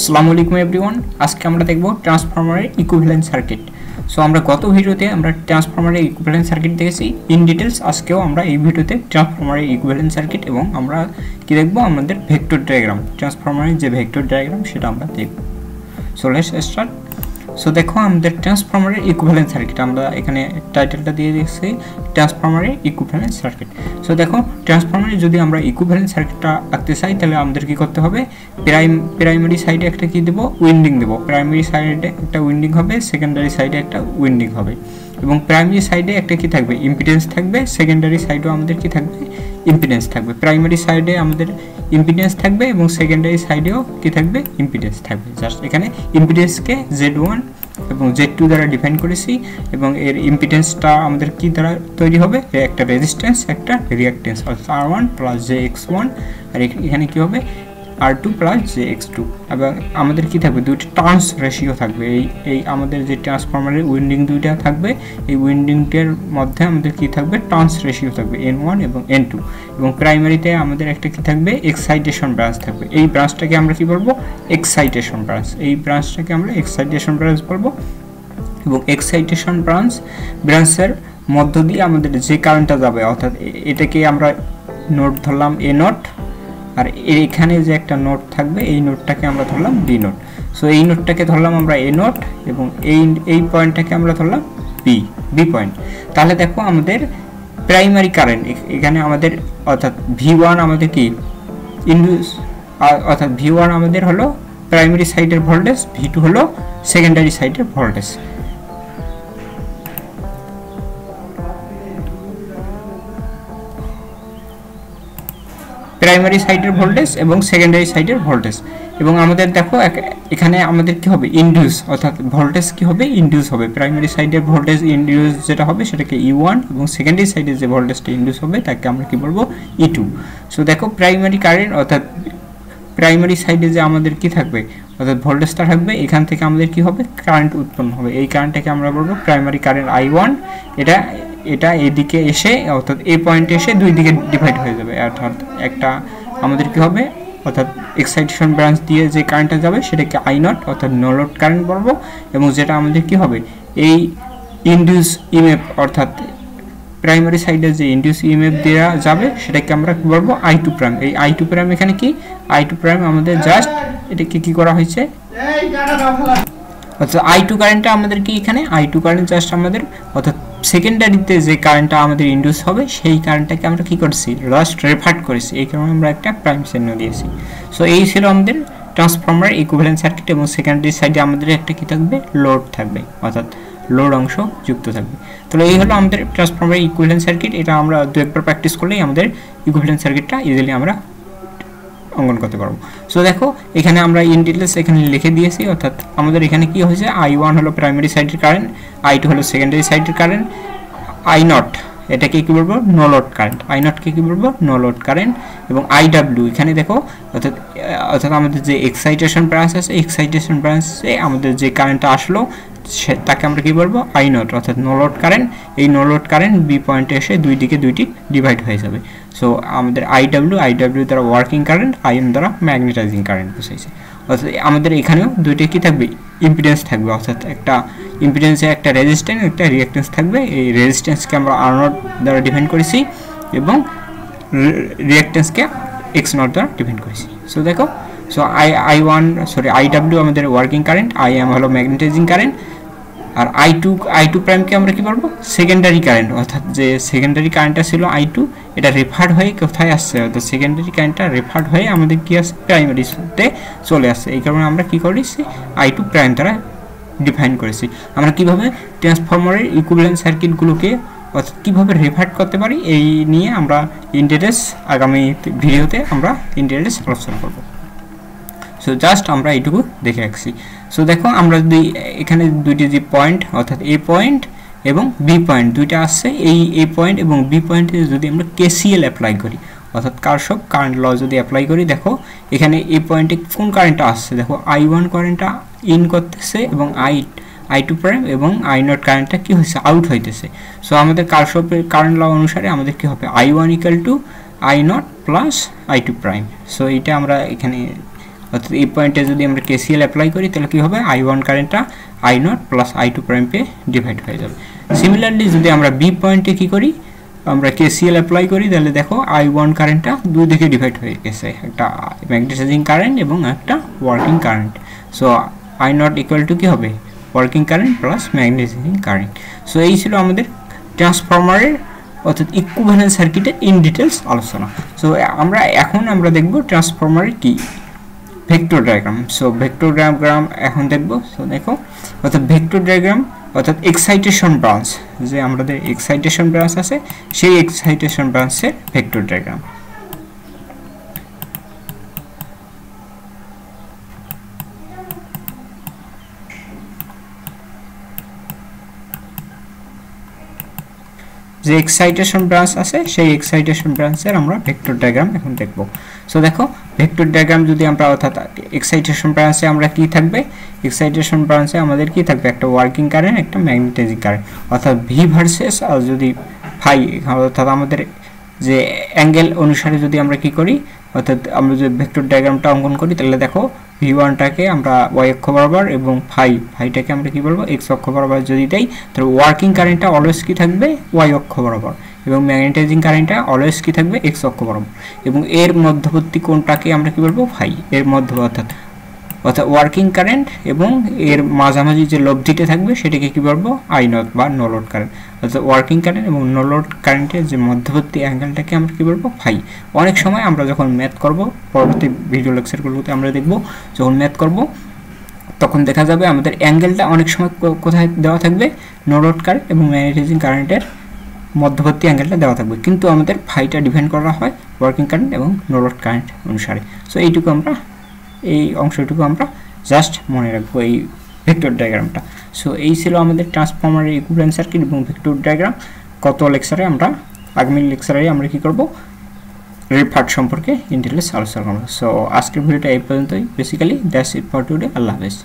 আসসালামু আলাইকুম एवरीवन আজকে আমরা দেখব ট্রান্সফরমারের ইকুইভ্যালেন্ট সার্কিট। সো আমরা গত ভিডিওতে আমরা ট্রান্সফরমারের ইকুইভ্যালেন্ট সার্কিট দেখেছি ইন ডিটেইলস। আজকেও আমরা এই ভিডিওতে ট্রান্সফরমারের ইকুইভ্যালেন্ট সার্কিট এবং আমরা কি দেখব আমাদের ভেক্টর ডায়াগ্রাম, ট্রান্সফরমারের যে ভেক্টর ডায়াগ্রাম সেটা আমরা দেখব। So let's start. সো দেখো আমাদের ট্রান্সফরমারের ইকুইভ্যালেন্ট সার্কিট, আমরা এখানে টাইটেলটা দিয়ে দিয়েছি ট্রান্সফরমারের ইকুইভ্যালেন্ট সার্কিট। সো দেখো ট্রান্সফরমারে যদি আমরা ইকুইভ্যালেন্ট সার্কিটটা আঁকতে চাই তাহলে আমাদের কি করতে হবে, প্রাইমারি সাইডে একটা কি দেব, উইন্ডিং দেব। প্রাইমারি সাইডে একটা উইন্ডিং হবে, সেকেন্ডারি সাইডে একটা উইন্ডিং হবে এবং প্রাইমারি সাইডে একটা কি থাকবে, ইম্পিডেন্স থাকবে। সেকেন্ডারি সাইডেও আমাদের কি থাকবে, ইম্পিডেন্স থাকবে। প্রাইমারি সাইডে আমাদের ইম্পিডেন্স থাকবে এবং সেকেন্ডারি সাইডেও কি থাকবে, ইম্পিডেন্স থাকবে। জাস্ট এখানে ইম্পিডেন্সকে Z1 এবং Z2 দ্বারা ডিফাইন করেছি এবং এর ইম্পিডেন্সটা আমাদের কি দ্বারা তৈরি হবে, একটা রেজিস্ট্যান্স একটা রিঅ্যাকট্যান্স, অর্থাৎ R1 প্লাস JX1 আর এখানে কি হবে R2 প্লাস JX2। এবং আমাদের কি থাকবে, দুইটা টার্নস রেশিও থাকবে। এই আমাদের যে ট্রান্সফরমারের উইন্ডিং দুইটা থাকবে, এই উইন্ডিংটার মধ্যে আমাদের কি থাকবে, টার্নস রেশিও থাকবে N1 এবং N2। এবং প্রাইমারিতে আমাদের একটা কি থাকবে, এক্সাইটেশন ব্রাঞ্চ থাকবে। এই ব্রাঞ্চটাকে আমরা কি বলবো, এক্সাইটেশন ব্রাঞ্চ। এই ব্রাঞ্চটাকে আমরা এক্সাইটেশন ব্রাঞ্চ বলবো। এবং এক্সাইটেশন ব্রাঞ্চের মধ্য দিয়ে আমাদের যে কারেন্টটা যাবে, অর্থাৎ এটাকে আমরা নোট ধরলাম A নোট, আর এখানে যে একটা নোট থাকবে এই নোটটাকে আমরা ধরলাম B নোট। সো এই নোটটাকে ধরলাম আমরা A নোট এবং এই পয়েন্টটাকে আমরা ধরলাম B পয়েন্ট। তাহলে দেখো আমাদের প্রাইমারি কারেন্ট এখানে আমাদের, অর্থাৎ V1 আমাদের কি ইনডিউস, অর্থাৎ V1 আমাদের হলো প্রাইমারি সাইডের ভোল্টেজ, V2 হলো সেকেন্ডারি সাইডের ভোল্টেজ। প্রাইমারি সাইডের ভোল্টেজ এবং সেকেন্ডারি সাইডের ভোল্টেজ। এবং আমাদের দেখো এখানে আমাদের কি হবে, ইনডিউস, অর্থাৎ ভোল্টেজ কি হবে, ইনডিউস হবে। প্রাইমারি সাইডের ভোল্টেজ ইনডিউস যেটা হবে সেটাকে E1 এবং সেকেন্ডারি সাইডের যে ভোল্টেজটা ইনডিউস হবে তাকে আমরা কি বলবো, E2। সো দেখো প্রাইমারি কারেন্ট, অর্থাৎ প্রাইমারি সাইডে যে আমাদের কি থাকবে, অর্থাৎ ভোল্টেজটা থাকবে, এখান থেকে আমাদের কি হবে, কারেন্ট উৎপন্ন হবে। এই কারেন্টটাকে আমরা বলবো প্রাইমারি কারেন্ট I1। এটা এদিকে এসে, অর্থাৎ এই পয়েন্টে এসে দুই দিকে ডিভাইড হয়ে যাবে। অর্থাৎ একটা আমাদের কি হবে, অর্থাৎ এক্সাইটেশন ব্রাঞ্চ দিয়ে যে কারেন্টটা যাবে সেটাকে I নট, অর্থাৎ নো লোড কারেন্ট বলবো। এবং যেটা আমাদের কি হবে, এই ইনডিউস ইএমএফ, অর্থাৎ প্রাইমারি সাইডে যে ইনডিউস ইএমএফ দেওয়া যাবে সেটাকে আমরা কি বলবো, I2 প্রাইম। এই I2 প্রাইম এখানে কি, I2 প্রাইম আমাদের জাস্ট এটাকে কি করা হয়েছে, অর্থাৎ I2 কারেন্টটা আমাদের কি, এখানে I2 কারেন্ট জাস্ট আমাদের, অর্থাৎ সেকেন্ডারিতে যে কারেন্টটা আমাদের ইনডিউস হবে সেই কারেন্টটাকে আমরা কি করছি, জাস্ট রেফার করেছি। এই কারণে আমরা একটা প্রাইম চিহ্ন দিয়েছি। সো এই ছিল আমাদের ট্রান্সফরমার ইকুইভ্যালেন্ট সার্কিট। এবং সেকেন্ডারি সাইডে আমাদের একটা কি থাকবে, লোড থাকবে, অর্থাৎ লোড অংশ যুক্ত থাকবে। তাহলে এই হলো আমাদের ট্রান্সফরমার ইকুইভ্যালেন্ট সার্কিট। এটা আমরা দু একবার প্র্যাকটিস করলেই আমাদের ইকুইভ্যালেন্ট সার্কিটটা ইজিলি আমরা অঙ্কন করতে পারবো। সো দেখো এখানে আমরা ইন ডিটেইলস এখানে লিখে দিয়েছি, অর্থাৎ আমাদের এখানে কি হয়েছে, I1 হলো প্রাইমারি সাইডের কারেন্ট, I2 হলো সেকেন্ডারি সাইডের কারেন্ট, I নট এটাকে কি বলবো, নো লোড কারেন্ট, I নটকে কি বলবো, নো লোড কারেন্ট। এবং IW এখানে দেখো, অর্থাৎ আমাদের যে এক্সাইটেশন ব্রাঞ্চ আছে, এক্সাইটেশন ব্রাঞ্চে আমাদের যে কারেন্টটা আসলো তাকে আমরা কি বলবো, I নট, অর্থাৎ নো লোড কারেন্ট। এই নো লোড কারেন্ট B পয়েন্টে এসে দুই দিকে দুইটি ডিভাইড হয়ে যাবে। সো আমাদের IW দ্বারা ওয়ার্কিং কারেন্ট, IM দ্বারা ম্যাগনেটাইজিং কারেন্ট বোঝাইছে। অর্থাৎ আমাদের এখানেও দুইটা কি থাকবে, ইম্পিডেন্স থাকবে, অর্থাৎ একটা ইম্পিডেন্সে একটা রেজিস্ট্যান্স একটা রিঅ্যাকট্যান্স থাকবে। এই রেজিস্ট্যান্সকে আমরা R নট দ্বারা ডিফাইন করেছি এবং রিঅ্যাকট্যান্সকে X নট দ্বারা ডিফাইন করেছি। সো দেখো, সো IW আমাদের ওয়ার্কিং কারেন্ট, IM হলো ম্যাগনেটাইজিং কারেন্ট, আর I2 প্রাইমকে আমরা কি বলবো, সেকেন্ডারি কারেন্ট। অর্থাৎ যে সেকেন্ডারি কারেন্টটা ছিল I2, এটা রেফার্ড হয়ে কোথায় আসছে, অর্থাৎ সেকেন্ডারি কারেন্টটা রেফার্ড হয়ে আমাদের কি আসছে, প্রাইমারিতে চলে আসছে। এই কারণে আমরা কি করেছি, I2 প্রাইম দ্বারা ডিফাইন করেছি। আমরা কিভাবে ট্রান্সফরমারের ইকুইভ্যালেন্ট সার্কিটগুলোকে অর্থাৎ কীভাবে রেফার্ড করতে পারি এই নিয়ে আমরা ইন ডিটেইলস আগামী ভিডিওতে আমরা ইন ডিটেইলস আলোচনা করব। সো জাস্ট আমরা এইটুকু দেখে রাখছি। সো দেখো আমরা যদি এখানে দুইটি যে পয়েন্ট, অর্থাৎ A পয়েন্ট এবং B পয়েন্ট দুইটা আসছে, এই পয়েন্ট এবং B পয়েন্টে যদি আমরা KCL অ্যাপ্লাই করি, অর্থাৎ কারশফ কারেন্ট ল যদি অ্যাপ্লাই করি, দেখো এখানে এই পয়েন্টে কোন কারেন্টটা আসছে, দেখো I1 কারেন্টটা ইন করতেছে এবং I2 প্রাইম এবং I নট কারেন্টটা কি হচ্ছে, আউট হইতেছে। সো আমাদের কারশফের কারেন্ট ল অনুসারে আমাদের কি হবে, I1 = I not plus I2 prime. So এইটা আমরা এখানে অর্থাৎ এই পয়েন্টে যদি আমরা কেসিএল অ্যাপ্লাই করি তাহলে কি হবে I1 কারেন্টটা I0 plus I2 prime pay divide হয়ে যাবে। সিমিলারলি যদি আমরা বি পয়েন্টে কি করি, আমরা কেসিএল অ্যাপ্লাই করি তাহলে দেখো I1 কারেন্টটা দুই দিকে ডিভাইড হয়ে গেছে, একটা ম্যাগনেটাইজিং কারেন্ট এবং একটা working current. So I0 equal to কি হবে, working current plus magnetizing current. So এই ছিল আমাদের ট্রান্সফরমারের অর্থাৎ ইকুইভ্যালেন্ট সার্কিটের ইন ডিটেলস আলোচনা। সো আমরা দেখব ট্রান্সফরমারের কি vector diagram. So vector diagram এখন দেখব। সো দেখো অর্থাৎ ভেক্টর ডায়াগ্রাম অর্থাৎ এক্সাইটেশন ব্রাঞ্চ, যে আমাদের এক্সাইটেশন ব্রাঞ্চ আছে সেই এক্সাইটেশন ব্রাঞ্চের ভেক্টর ডায়াগ্রাম। যে এক্সাইটেশন ব্রাঞ্চ আছে সেই এক্সাইটেশন ব্রাঞ্চের আমরা ভেক্টর ডায়াগ্রাম এখন দেখব। সো দেখো ভেক্টর ডায়াগ্রাম যদি আমরা অর্থাৎ এক্সাইটেশন ব্রাঞ্চে আমরা কি থাকবে, এক্সাইটেশন ব্রাঞ্চে আমাদের কি থাকবে, একটা ওয়ার্কিং কারেন্ট একটা ম্যাগনেটাইজিং কারেন্ট, অর্থাৎ ভি ভার্সেস আর যদি ফাই, অর্থাৎ আমাদের যে অ্যাঙ্গেল অনুসারে যদি আমরা কি করি, অর্থাৎ আমরা যদি ভেক্টর ডায়াগ্রামটা অঙ্কন করি তাহলে দেখো V1টাকে আমরা y অক্ষ বরাবর এবং ফাইটাকে আমরা কি বলবো x অক্ষ বরাবর যদি দেই, তাহলে ওয়ার্কিং কারেন্টটা অলওয়েজ কি থাকবে y অক্ষ বরাবর এবং ম্যাগনেটাইজিং কারেন্টটা অলওয়েজ কি থাকবে x অক্ষ বরাবর, এবং এর মধ্যবর্তী কোণটাকে আমরা কি বলবো ফাই, এর মধ্য অর্থাৎ ওয়ার্কিং কারেন্ট এবং এর মাঝামাঝি যে লব্ধিটা থাকবে সেটাকে কি বলবো I0 বা নো লোড কারেন্ট, অর্থাৎ ওয়ার্কিং কারেন্ট এবং নো লোড কারেন্টের যে মধ্যবর্তী অ্যাঙ্গেলটাকে আমরা কি বলবো ফাই। অনেক সময় আমরা যখন ম্যাথ করব, পরবর্তী ভিডিও লেকচারগুলোতে আমরা দেখব, যখন ম্যাথ করব তখন দেখা যাবে আমাদের অ্যাঙ্গেলটা অনেক সময় কোথায় দেওয়া থাকবে, নো লোড কারেন্ট এবং ম্যাগনেটাইজিং কারেন্টের মধ্যবর্তী অ্যাঙ্গেলটা দেওয়া থাকবে, কিন্তু আমাদের ফাইটা ডিপেন্ড করা হয় ওয়ার্কিং কারেন্ট এবং নো লোড কারেন্ট অনুসারে। সো এই অংশটুকু আমরা জাস্ট মনে রাখবো এই ভেক্টর ডায়াগ্রামটা। সো এই ছিল আমাদের ট্রান্সফরমারের ইকুইভ্যালেন্ট সার্কিট এবং ভেক্টর ডায়াগ্রাম। কত লেকচারে আমরা আগামী লেকচারে আমরা কি করব, রেফার্ট সম্পর্কে ইন ডিটেইলস আলোচনা করব। সো আজকের ভিডিওটা এই পর্যন্তই। Basically that's it for today. আল্লাহ হাফেজ।